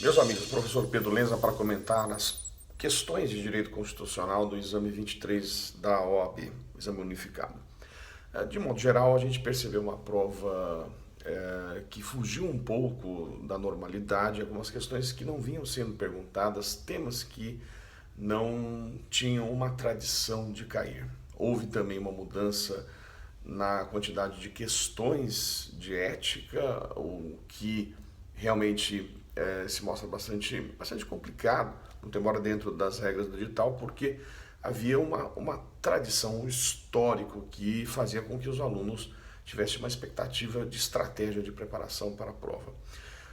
Meus amigos, professor Pedro Lenza para comentar as questões de direito constitucional do exame 23 da OAB, exame unificado. De modo geral, a gente percebeu uma prova que fugiu um pouco da normalidade, algumas questões que não vinham sendo perguntadas, temas que não tinham uma tradição de cair. Houve também uma mudança na quantidade de questões de ética, o que realmente se mostra bastante complicado, muito embora dentro das regras do edital, porque havia uma tradição, um histórico que fazia com que os alunos tivessem uma expectativa de estratégia de preparação para a prova.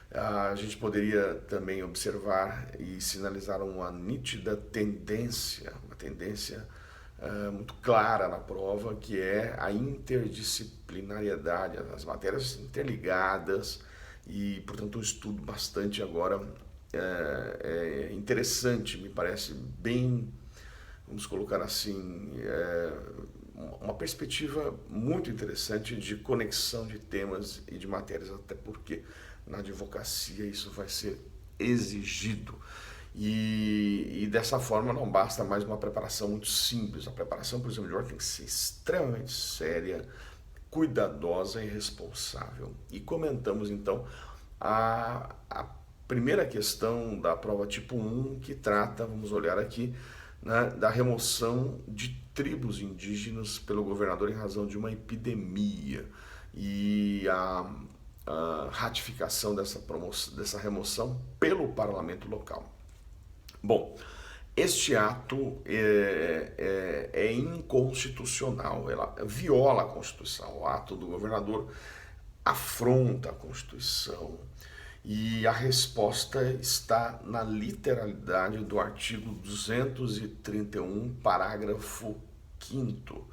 A gente poderia também observar e sinalizar uma nítida tendência, uma tendência muito clara na prova, que é a interdisciplinariedade, as matérias interligadas e, portanto, um estudo bastante agora interessante, me parece bem, vamos colocar assim, uma perspectiva muito interessante de conexão de temas e de matérias, até porque na advocacia isso vai ser exigido. E dessa forma não basta mais uma preparação muito simples. A preparação, por exemplo, de ordem tem que ser extremamente séria, cuidadosa e responsável. E comentamos então a primeira questão da prova tipo 1, que trata, vamos olhar aqui, né, da remoção de tribos indígenas pelo governador em razão de uma epidemia e a ratificação dessa remoção pelo parlamento local. Bom, este ato é inconstitucional, ela viola a Constituição. O ato do governador afronta a Constituição e a resposta está na literalidade do artigo 231, parágrafo 5º.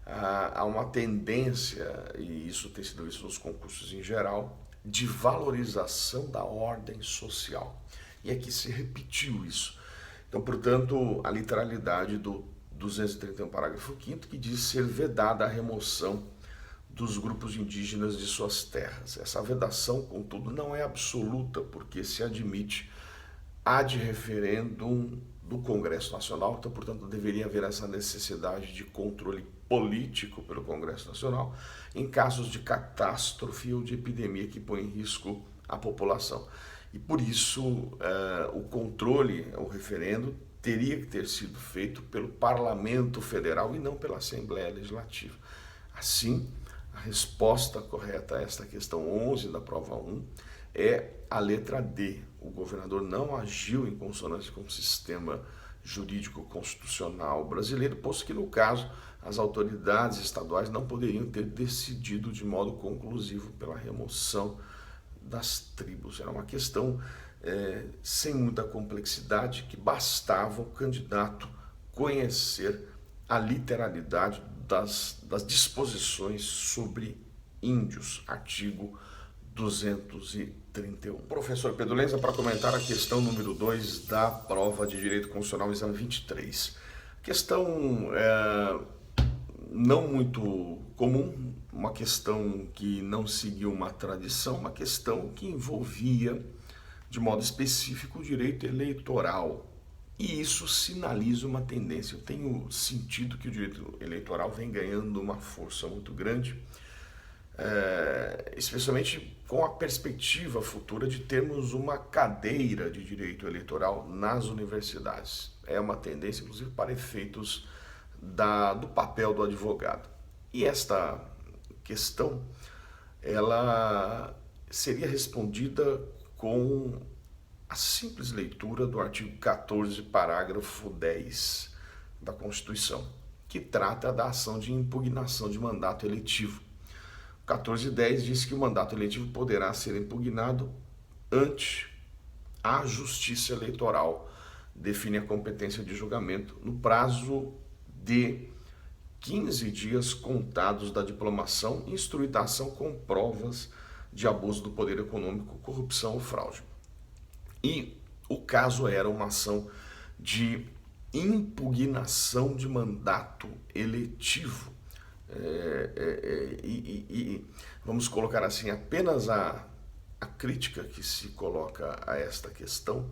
Há uma tendência, e isso tem sido visto nos concursos em geral, de valorização da ordem social. E aqui se repetiu isso. Então, portanto, a literalidade do 231, parágrafo 5º, que diz ser vedada a remoção dos grupos indígenas de suas terras. Essa vedação, contudo, não é absoluta, porque se admite ad referendum do Congresso Nacional, então, portanto, deveria haver essa necessidade de controle político pelo Congresso Nacional em casos de catástrofe ou de epidemia que põe em risco a população. E por isso o controle, o referendo, teria que ter sido feito pelo Parlamento Federal e não pela Assembleia Legislativa. Assim, a resposta correta a esta questão 11 da prova 1 é a letra D. O governador não agiu em consonância com o sistema jurídico constitucional brasileiro, posto que, no caso, as autoridades estaduais não poderiam ter decidido de modo conclusivo pela remoção das tribos. Era uma questão sem muita complexidade, que bastava o candidato conhecer a literalidade das disposições sobre índios, artigo 231. Professor Pedro Lenza para comentar a questão número 2 da prova de Direito Constitucional, exame 23. Questão não muito comum, uma questão que não seguiu uma tradição, uma questão que envolvia, de modo específico, o direito eleitoral. E isso sinaliza uma tendência. Eu tenho sentido que o direito eleitoral vem ganhando uma força muito grande, especialmente com a perspectiva futura de termos uma cadeira de direito eleitoral nas universidades. É uma tendência, inclusive, para efeitos do papel do advogado. E esta questão, ela seria respondida com a simples leitura do artigo 14, parágrafo 10 da Constituição, que trata da ação de impugnação de mandato eletivo. O 14.10 diz que o mandato eletivo poderá ser impugnado ante a Justiça Eleitoral, define a competência de julgamento no prazo de 15 dias contados da diplomação e instruída a ação com provas de abuso do poder econômico, corrupção ou fraude. E o caso era uma ação de impugnação de mandato eletivo. Vamos colocar assim, apenas a a crítica que se coloca a esta questão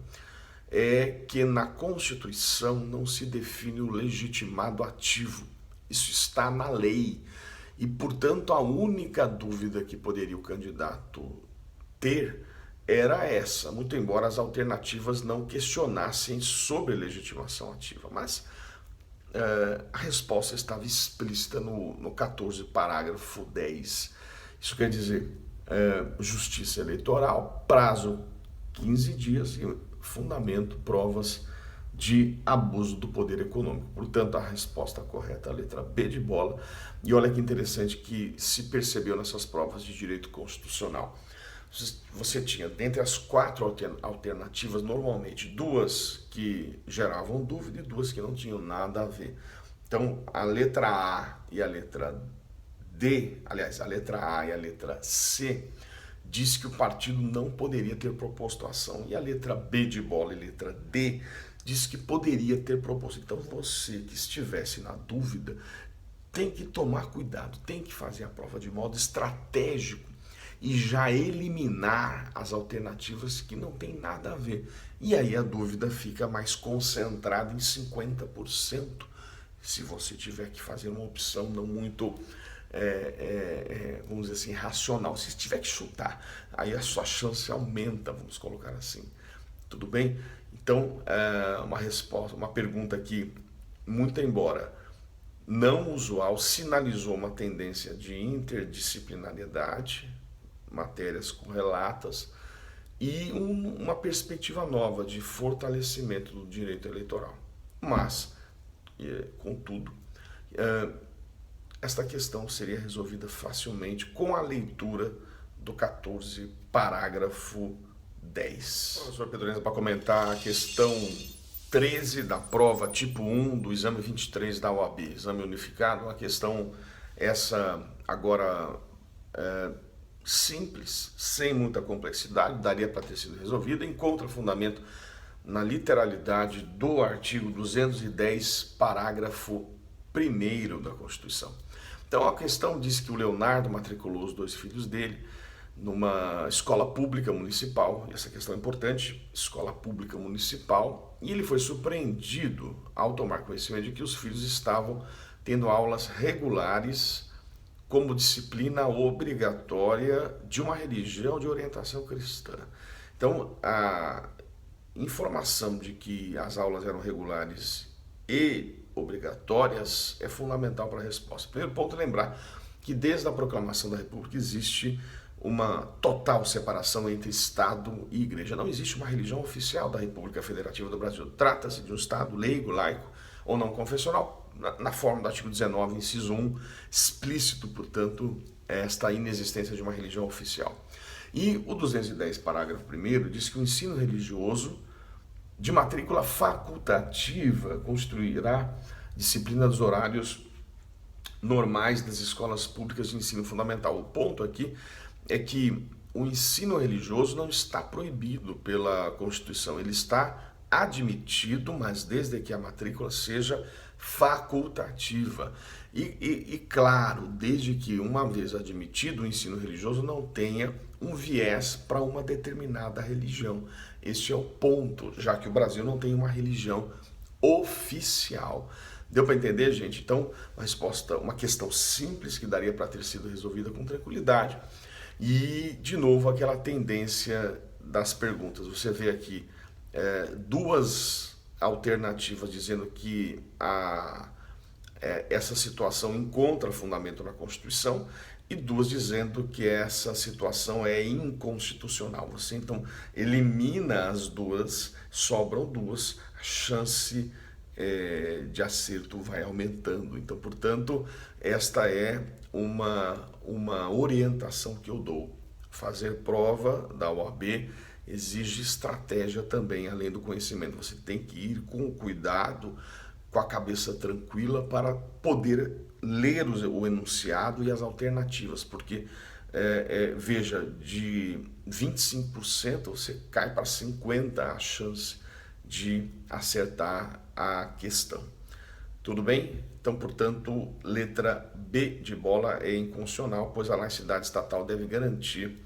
é que na Constituição não se define o legitimado ativo. Isso está na lei. E, portanto, a única dúvida que poderia o candidato ter era essa, muito embora as alternativas não questionassem sobre legitimação ativa. Mas a resposta estava explícita no 14, parágrafo 10. Isso quer dizer, justiça eleitoral, prazo 15 dias e fundamento, provas de abuso do poder econômico. Portanto, a resposta correta é a letra B de bola. E olha que interessante que se percebeu nessas provas de direito constitucional. Você tinha, dentre as 4 alternativas, normalmente 2 que geravam dúvida e 2 que não tinham nada a ver. Então, a letra A e a letra D, aliás, a letra A e a letra C, diz que o partido não poderia ter proposto ação. E a letra B de bola e a letra D diz que poderia ter proposto. Então, você que estivesse na dúvida, tem que tomar cuidado, tem que fazer a prova de modo estratégico e já eliminar as alternativas que não tem nada a ver. E aí a dúvida fica mais concentrada em 50%, se você tiver que fazer uma opção não muito, vamos dizer assim, racional. Se tiver que chutar, aí a sua chance aumenta, vamos colocar assim. Tudo bem? Então, uma pergunta que, muito embora não usual, sinalizou uma tendência de interdisciplinariedade, matérias correlatas, e uma perspectiva nova de fortalecimento do direito eleitoral. Mas, contudo, esta questão seria resolvida facilmente com a leitura do 14, parágrafo 10. Professor Pedro, para comentar a questão 13 da prova tipo 1 do exame 23 da OAB, exame unificado, uma questão essa agora simples, sem muita complexidade, daria para ter sido resolvida, encontra fundamento na literalidade do artigo 210, parágrafo 1º da Constituição. Então a questão diz que o Leonardo matriculou os 2 filhos dele numa escola pública municipal, e essa questão é importante, escola pública municipal, e ele foi surpreendido ao tomar conhecimento de que os filhos estavam tendo aulas regulares como disciplina obrigatória de uma religião de orientação cristã. Então, a informação de que as aulas eram regulares e obrigatórias é fundamental para a resposta. Primeiro ponto é lembrar que desde a proclamação da República existe uma total separação entre Estado e Igreja. Não existe uma religião oficial da República Federativa do Brasil. Trata-se de um Estado leigo, laico ou não confessional, na forma do artigo 19, inciso 1, explícito, portanto, esta inexistência de uma religião oficial. E o 210, parágrafo 1º, diz que o ensino religioso de matrícula facultativa constituirá disciplina dos horários normais das escolas públicas de ensino fundamental. O ponto aqui é que o ensino religioso não está proibido pela Constituição, ele está admitido, mas desde que a matrícula seja facultativa. E claro, desde que, uma vez admitido, o ensino religioso não tenha um viés para uma determinada religião. Este é o ponto, já que o Brasil não tem uma religião oficial. Deu para entender, gente? Então, uma resposta, uma questão simples que daria para ter sido resolvida com tranquilidade. E, de novo, aquela tendência das perguntas. Você vê aqui 2 alternativas dizendo que essa situação encontra fundamento na Constituição e 2 dizendo que essa situação é inconstitucional. Você então elimina as 2, sobram 2, a chance de acerto vai aumentando. Então, portanto, esta é uma orientação que eu dou. Fazer prova da OAB exige estratégia também, além do conhecimento. Você tem que ir com cuidado, com a cabeça tranquila, para poder ler o enunciado e as alternativas, porque, veja, de 25% você cai para 50% a chance de acertar a questão. Tudo bem? Então, portanto, letra B de bola é inconstitucional, pois a laicidade estatal deve garantir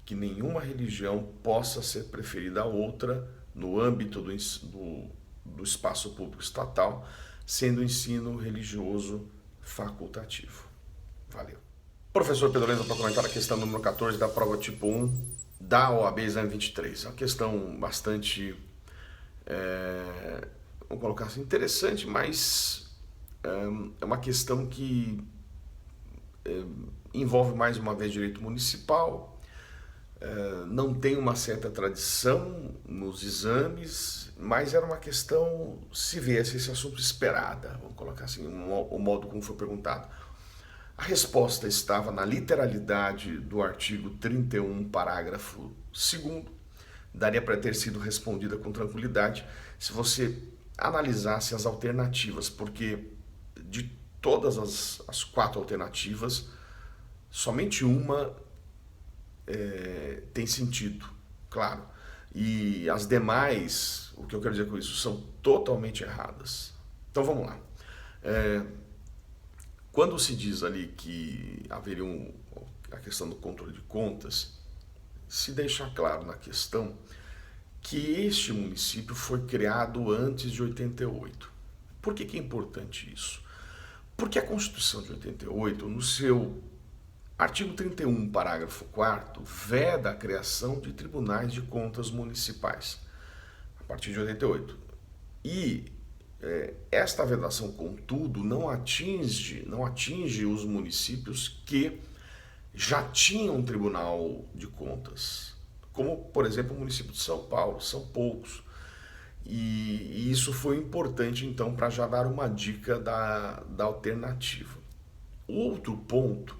que nenhuma religião possa ser preferida a outra no âmbito do espaço público estatal, sendo o ensino religioso facultativo. Valeu. Professor Pedro Lenta para comentar a questão número 14 da prova tipo 1 da OAB Exame 23. É uma questão bastante, vamos colocar assim, interessante, mas é uma questão que envolve mais uma vez direito municipal, não tem uma certa tradição nos exames, mas era uma questão, se viesse esse assunto, esperada, vamos colocar assim, o modo como foi perguntado. A resposta estava na literalidade do artigo 31, parágrafo 2º, daria para ter sido respondida com tranquilidade se você analisasse as alternativas, porque de todas as 4 alternativas, somente uma tem sentido, claro. E as demais, o que eu quero dizer com isso, são totalmente erradas. Então vamos lá. Quando se diz ali que haveria a questão do controle de contas, se deixa claro na questão que este município foi criado antes de 88. Por que é importante isso? Porque a Constituição de 88, no seu artigo 31, parágrafo 4º, veda a criação de tribunais de contas municipais, a partir de 88. E esta vedação, contudo, não atinge os municípios que já tinham um tribunal de contas, como, por exemplo, o município de São Paulo, são poucos. E isso foi importante, então, para já dar uma dica da alternativa. Outro ponto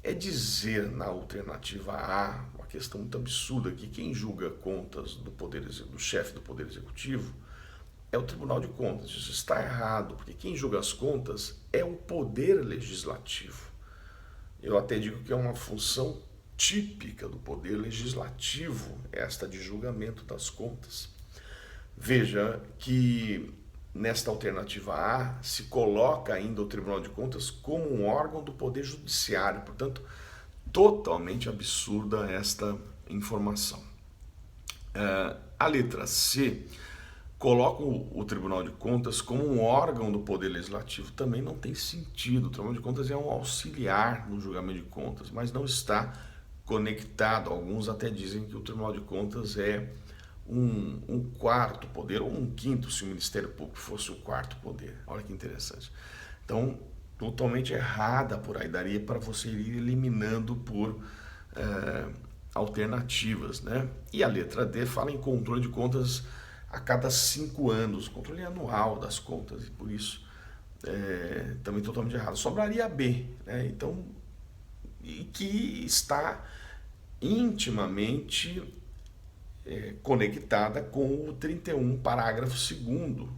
é dizer na alternativa A, uma questão muito absurda, que quem julga contas do chefe do Poder Executivo é o Tribunal de Contas. Isso está errado, porque quem julga as contas é o Poder Legislativo. Eu até digo que é uma função típica do Poder Legislativo, esta de julgamento das contas. Veja que nesta alternativa A se coloca ainda o Tribunal de Contas como um órgão do Poder Judiciário, portanto, totalmente absurda esta informação. A letra C coloca o Tribunal de Contas como um órgão do Poder Legislativo, também não tem sentido. O Tribunal de Contas é um auxiliar no julgamento de contas, mas não está conectado. Alguns até dizem que o Tribunal de Contas é um quarto poder, ou um quinto, se o Ministério Público fosse o quarto poder. Olha que interessante. Então, totalmente errada por aí, daria para você ir eliminando por alternativas, né? E a letra D fala em controle de contas a cada 5 anos, controle anual das contas, e por isso também totalmente errado. Sobraria a B, né? Então, e que está intimamente conectada com o 31, parágrafo 2º,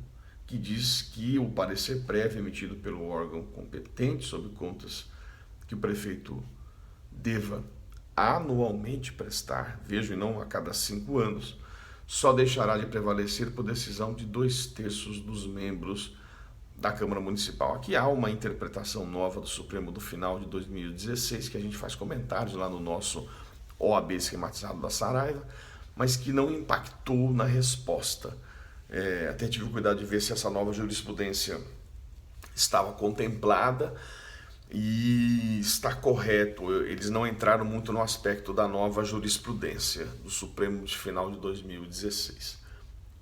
que diz que o parecer prévio emitido pelo órgão competente sobre contas que o prefeito deva anualmente prestar, vejo, e não a cada 5 anos, só deixará de prevalecer por decisão de 2/3 dos membros da Câmara Municipal. Aqui há uma interpretação nova do Supremo do final de 2016, que a gente faz comentários lá no nosso OAB esquematizado da Saraiva, mas que não impactou na resposta. Até tive cuidado de ver se essa nova jurisprudência estava contemplada e está correto. Eles não entraram muito no aspecto da nova jurisprudência do Supremo de final de 2016.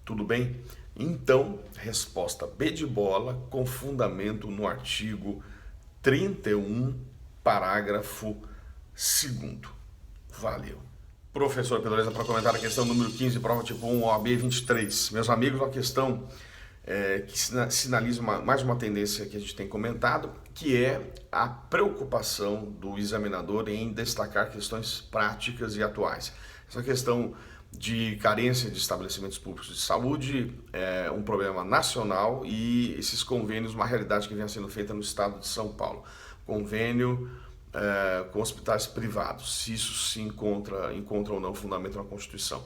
Tudo bem? Então, resposta B de bola, com fundamento no artigo 31, parágrafo 2º. Valeu. Professor Pedro, para comentar a questão número 15, prova tipo 1, OAB 23. Meus amigos, uma questão que sinaliza mais uma tendência que a gente tem comentado, que é a preocupação do examinador em destacar questões práticas e atuais. Essa questão de carência de estabelecimentos públicos de saúde é um problema nacional, e esses convênios, uma realidade que vem sendo feita no estado de São Paulo. Convênio com hospitais privados, se isso se encontra ou não fundamento na Constituição.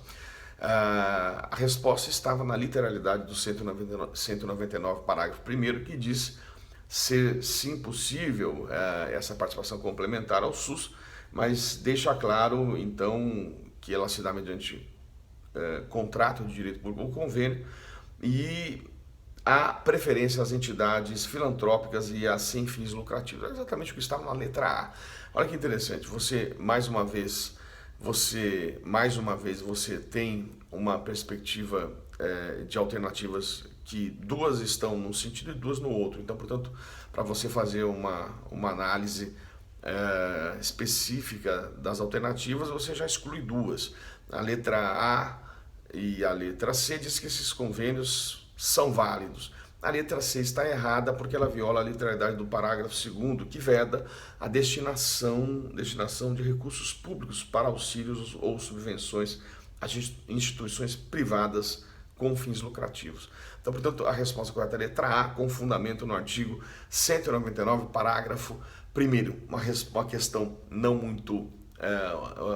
A resposta estava na literalidade do 199, parágrafo 1º, que diz ser sim possível essa participação complementar ao SUS, mas deixa claro, então, que ela se dá mediante contrato de direito público ou convênio, e há preferência às entidades filantrópicas e a sem fins lucrativos. É exatamente o que está na letra A. Olha que interessante, você tem uma perspectiva de alternativas que duas estão num sentido e duas no outro. Então, portanto, para você fazer uma análise específica das alternativas, você já exclui duas. A letra A e a letra C diz que esses convênios são válidos. A letra C está errada porque ela viola a literalidade do parágrafo 2º, que veda a destinação de recursos públicos para auxílios ou subvenções a instituições privadas com fins lucrativos. Então, portanto, a resposta correta é a letra A, com fundamento no artigo 199, parágrafo 1º. Uma questão não muito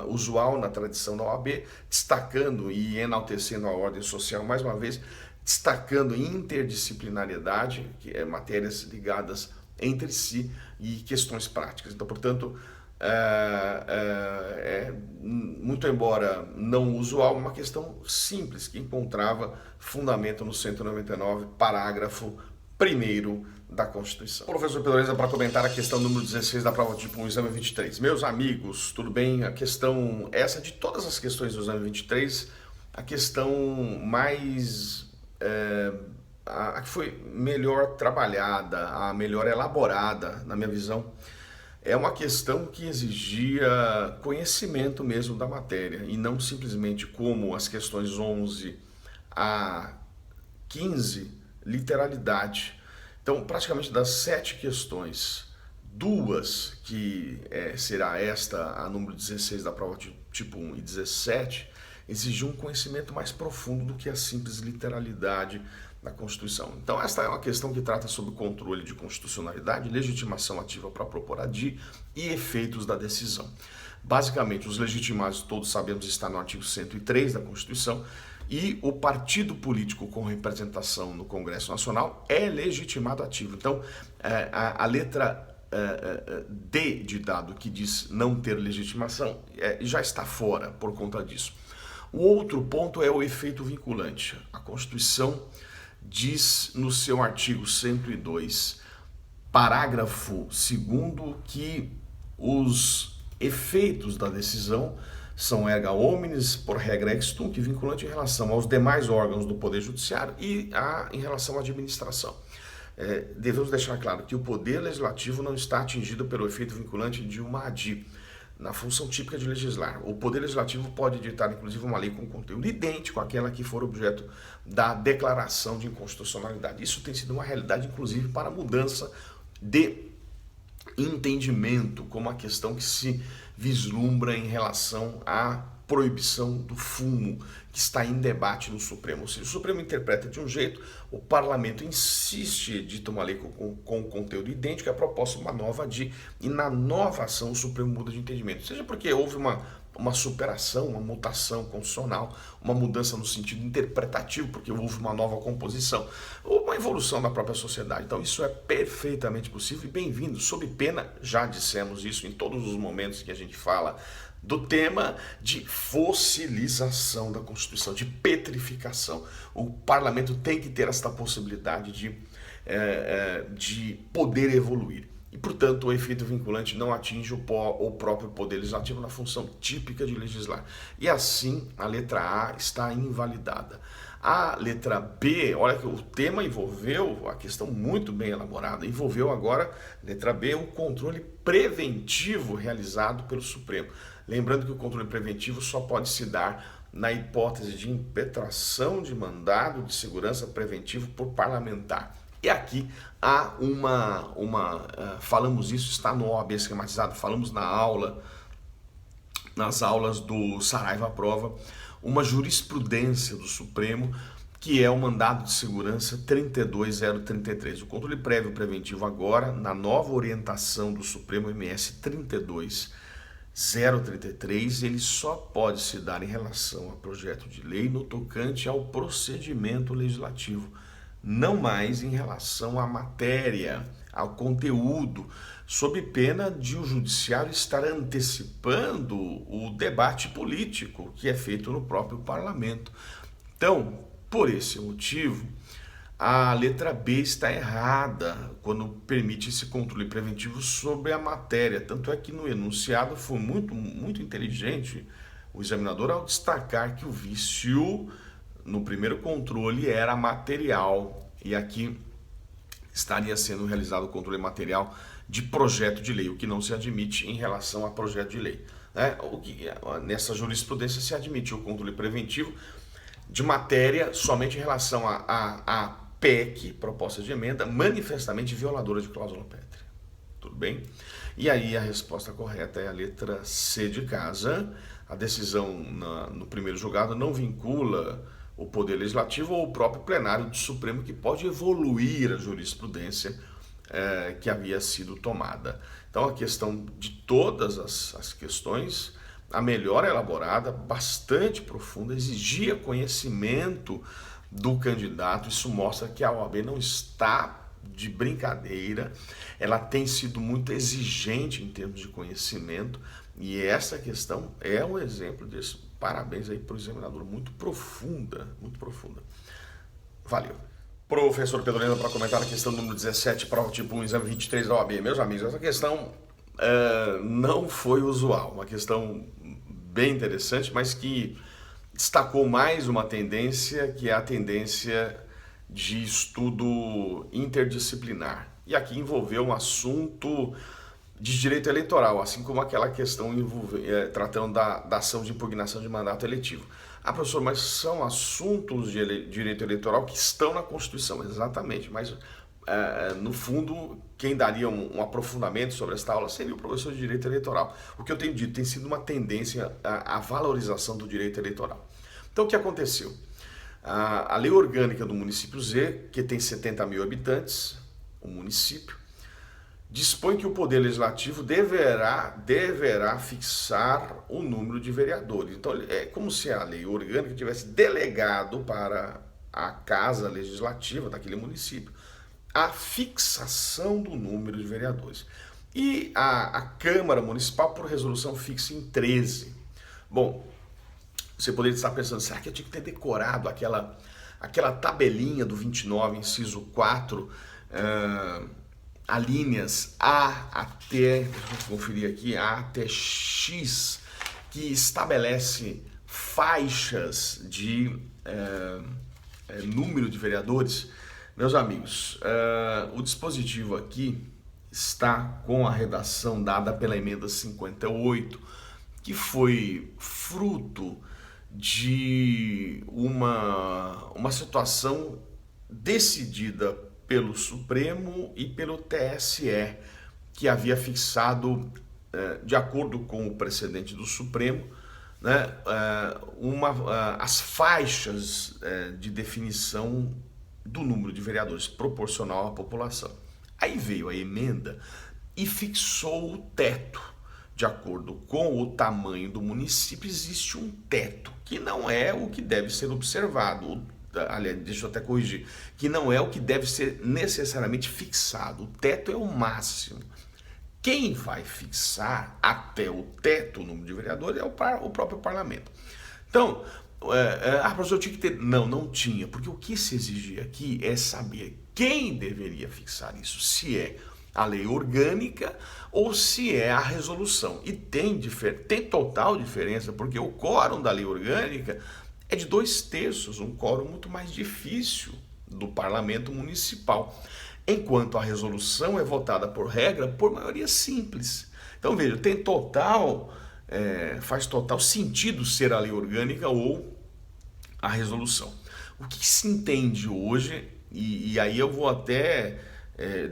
usual na tradição da OAB, destacando e enaltecendo a ordem social, mais uma vez, destacando interdisciplinariedade, que é matérias ligadas entre si, e questões práticas. Então, portanto, muito embora não usual, uma questão simples, que encontrava fundamento no 199, parágrafo 1º da Constituição. Professor Pedro Leza, para comentar a questão número 16 da prova tipo 1, exame 23. Meus amigos, tudo bem? A questão, essa de todas as questões do exame 23, a questão mais... a que foi melhor trabalhada, a melhor elaborada, na minha visão, é uma questão que exigia conhecimento mesmo da matéria, e não simplesmente como as questões 11 a 15, literalidade. Então, praticamente das 7 questões, 2, que será esta, a número 16 da prova tipo 1 e 17, exigiu um conhecimento mais profundo do que a simples literalidade da Constituição. Então, esta é uma questão que trata sobre controle de constitucionalidade, legitimação ativa para propor a DI e efeitos da decisão. Basicamente, os legitimados, todos sabemos, está no artigo 103 da Constituição, e o partido político com representação no Congresso Nacional é legitimado ativo. Então, a letra D de dado, que diz não ter legitimação, já está fora por conta disso. O outro ponto é o efeito vinculante. A Constituição diz no seu artigo 102, parágrafo 2º, que os efeitos da decisão são erga omnes, por regra ex tunc, vinculante em relação aos demais órgãos do Poder Judiciário e em relação à administração. Devemos deixar claro que o Poder Legislativo não está atingido pelo efeito vinculante de uma ADI, na função típica de legislar. O Poder Legislativo pode editar, inclusive, uma lei com conteúdo idêntico àquela que for objeto da declaração de inconstitucionalidade. Isso tem sido uma realidade, inclusive, para a mudança de entendimento, como a questão que se vislumbra em relação à proibição do fumo, que está em debate no Supremo. Ou seja, o Supremo interpreta de um jeito, o Parlamento insiste em editar uma lei com conteúdo idêntico, é proposta uma nova ADI, e na nova ação o Supremo muda de entendimento. Seja porque houve uma superação, uma mutação constitucional, uma mudança no sentido interpretativo, porque houve uma nova composição, ou uma evolução da própria sociedade. Então isso é perfeitamente possível e bem-vindo, sob pena, já dissemos isso em todos os momentos que a gente fala do tema de fossilização da Constituição, de petrificação. O parlamento tem que ter esta possibilidade de poder evoluir. E, portanto, o efeito vinculante não atinge o próprio Poder Legislativo na função típica de legislar. E assim, a letra A está invalidada. A letra B, olha que o tema envolveu, a questão muito bem elaborada, envolveu agora, letra B, o controle preventivo realizado pelo Supremo. Lembrando que o controle preventivo só pode se dar na hipótese de impetração de mandado de segurança preventivo por parlamentar. E aqui há falamos isso, está no OAB esquematizado, falamos nas aulas do Saraiva Prova, uma jurisprudência do Supremo, que é o mandado de segurança 32033. O controle prévio preventivo agora, na nova orientação do Supremo MS 32033, ele só pode se dar em relação a projeto de lei no tocante ao procedimento legislativo. não mais em relação à matéria, ao conteúdo, sob pena de o judiciário estar antecipando o debate político que é feito no próprio parlamento. Então, por esse motivo, a letra B está errada quando permite esse controle preventivo sobre a matéria. Tanto é que no enunciado foi muito inteligente o examinador ao destacar que o vício no primeiro controle era material e aqui estaria sendo realizado o controle material de projeto de lei, o que não se admite em relação a projeto de lei. Nessa jurisprudência se admitiu o controle preventivo de matéria somente em relação a PEC, proposta de emenda, manifestamente violadora de cláusula pétrea. Tudo bem? E aí a resposta correta é a letra C de casa. A decisão no primeiro julgado não vincula o Poder Legislativo ou o próprio plenário do Supremo, que pode evoluir a jurisprudência que havia sido tomada. Então a questão de todas as questões, a melhor elaborada, bastante profunda, exigia conhecimento do candidato. Isso mostra que a OAB não está de brincadeira, ela tem sido muito exigente em termos de conhecimento e essa questão é um exemplo disso. Parabéns aí para o examinador, muito profunda, muito profunda. Valeu. Professor Pedro Lenda para comentar a questão número 17, prova tipo 1, exame 23 da OAB. Meus amigos, essa questão não foi usual, uma questão bem interessante, mas que destacou mais uma tendência, que é a tendência de estudo interdisciplinar. E aqui envolveu um assunto de direito eleitoral, assim como aquela questão tratando da ação de impugnação de mandato eletivo. Ah, professor, mas são assuntos de direito eleitoral que estão na Constituição, exatamente, mas no fundo, quem daria um aprofundamento sobre esta aula seria o professor de direito eleitoral. O que eu tenho dito tem sido uma tendência à valorização do direito eleitoral. Então, o que aconteceu? A lei orgânica do município Z, que tem 70 mil habitantes, o município, dispõe que o Poder Legislativo deverá fixar o número de vereadores. Então, é como se a lei orgânica tivesse delegado para a Casa Legislativa daquele município a fixação do número de vereadores. E a Câmara Municipal, por resolução, fixa em 13. Bom, você poderia estar pensando, será que eu tinha que ter decorado aquela tabelinha do 29, inciso 4, alíneas A até, deixa eu conferir aqui, A até X, que estabelece faixas de número de vereadores? Meus amigos, o dispositivo aqui está com a redação dada pela emenda 58, que foi fruto de uma situação decidida pelo Supremo e pelo TSE, que havia fixado, de acordo com o precedente do Supremo, né, as faixas de definição do número de vereadores proporcional à população. Aí veio a emenda e fixou o teto. De acordo com o tamanho do município, existe um teto, que não é o que deve ser observado. Aliás, deixa eu até corrigir, que não é o que deve ser necessariamente fixado. O teto é o máximo. Quem vai fixar até o teto o número de vereadores é o próprio parlamento. Então, professor, eu tinha que ter... Não tinha, porque o que se exigia aqui é saber quem deveria fixar isso, se é a lei orgânica ou se é a resolução. E tem total diferença, porque o quórum da lei orgânica é de 2/3, um quórum muito mais difícil do parlamento municipal, enquanto a resolução é votada por regra por maioria simples. Então veja, faz total sentido ser a lei orgânica ou a resolução. O que se entende hoje, e aí eu vou até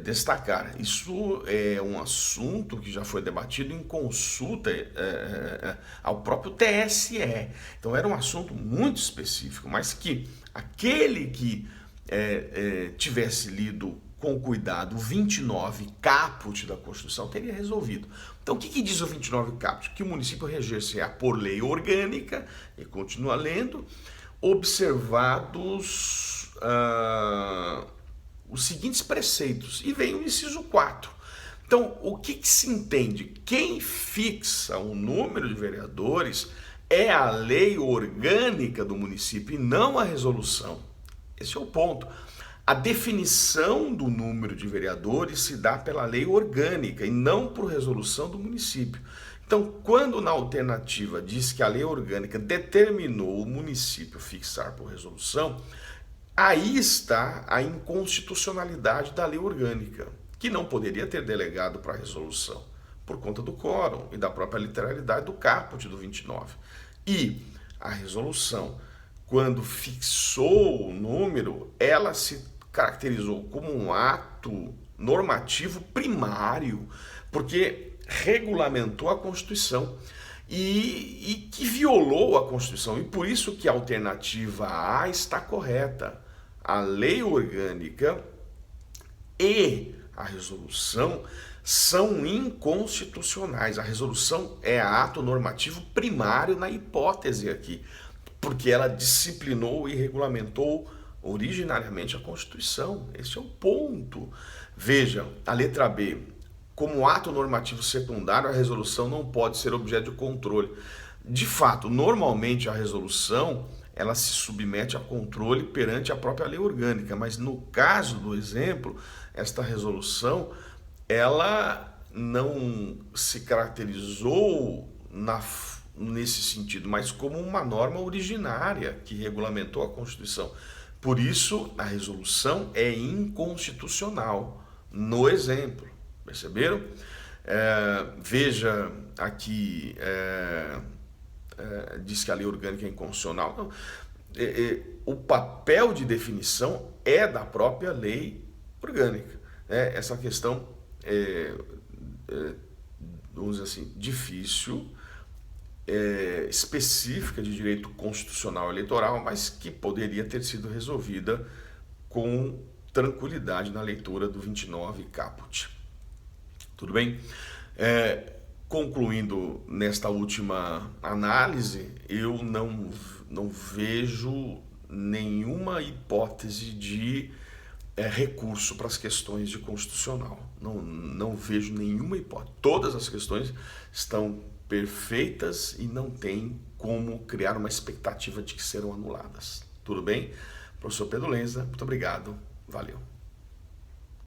destacar, isso é um assunto que já foi debatido em consulta ao próprio TSE. Então era um assunto muito específico, mas que aquele que tivesse lido com cuidado o 29 caput da Constituição teria resolvido. Então o que diz o 29 caput? Que o município reger-se-á por lei orgânica, e continua lendo, observados os seguintes preceitos, e vem o inciso 4. Então, o que se entende? Quem fixa o número de vereadores é a lei orgânica do município e não a resolução. Esse é o ponto. A definição do número de vereadores se dá pela lei orgânica e não por resolução do município. Então, quando na alternativa diz que a lei orgânica determinou o município fixar por resolução, aí está a inconstitucionalidade da lei orgânica, que não poderia ter delegado para a resolução, por conta do quórum e da própria literalidade do caput do 29. E a resolução, quando fixou o número, ela se caracterizou como um ato normativo primário, porque regulamentou a Constituição e que violou a Constituição. E por isso que a alternativa A está correta. A lei orgânica e a resolução são inconstitucionais. A resolução é ato normativo primário na hipótese aqui, porque ela disciplinou e regulamentou originariamente a Constituição. Esse é o ponto. Veja, a letra B. Como ato normativo secundário, a resolução não pode ser objeto de controle. De fato, normalmente a resolução ela se submete a controle perante a própria lei orgânica, mas no caso do exemplo, esta resolução ela não se caracterizou nesse sentido, mas como uma norma originária que regulamentou a Constituição. Por isso, a resolução é inconstitucional no exemplo. Perceberam? Veja aqui, diz que a lei orgânica é inconstitucional. Não, o papel de definição é da própria lei orgânica. Essa questão vamos dizer assim, difícil, específica de direito constitucional eleitoral, mas que poderia ter sido resolvida com tranquilidade na leitura do 29 caput. Tudo bem? Concluindo nesta última análise, eu não vejo nenhuma hipótese de recurso para as questões de constitucional. Não vejo nenhuma hipótese. Todas as questões estão perfeitas e não tem como criar uma expectativa de que serão anuladas. Tudo bem? Professor Pedro Lenza, muito obrigado. Valeu.